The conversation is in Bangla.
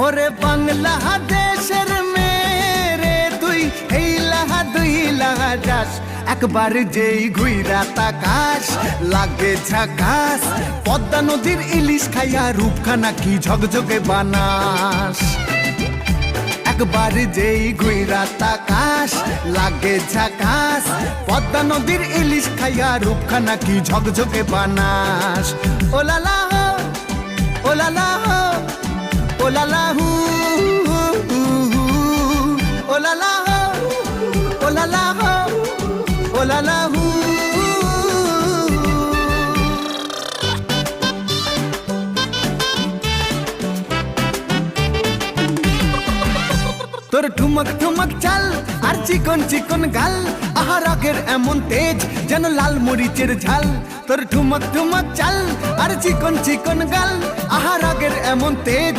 ওরে বাংলাদেশের মেরে তুই এই লাহা দুই লাহা যাস, একবার যেই ঘুইরা তাকাস লাগে ঝাকাস। পদ্মা নদীর ইলিশ খাইয়া রূপখানা কি ঝকঝকে বানাস, একবার যেই ঘুইরা তাকাস লাগে ঝাকাস। পদ্মা নদীর ইলিশ খাইয়া রূপখানা কি ঝকঝকে বানাস। ওলালা হো ওলালা হো ওলালা হু ওলালা হো ওলালা হো ওলালা হু। তোর ঠুমক ঠুমক চাল আর চিকন চিকন গাল, আহা রাগের এমন তেজ যেন লাল মরিচের ঝাল। তোর ঠুমক ঠুমক চাল আর চিকন চিকন গাল, আহা রাগের এমন তেজ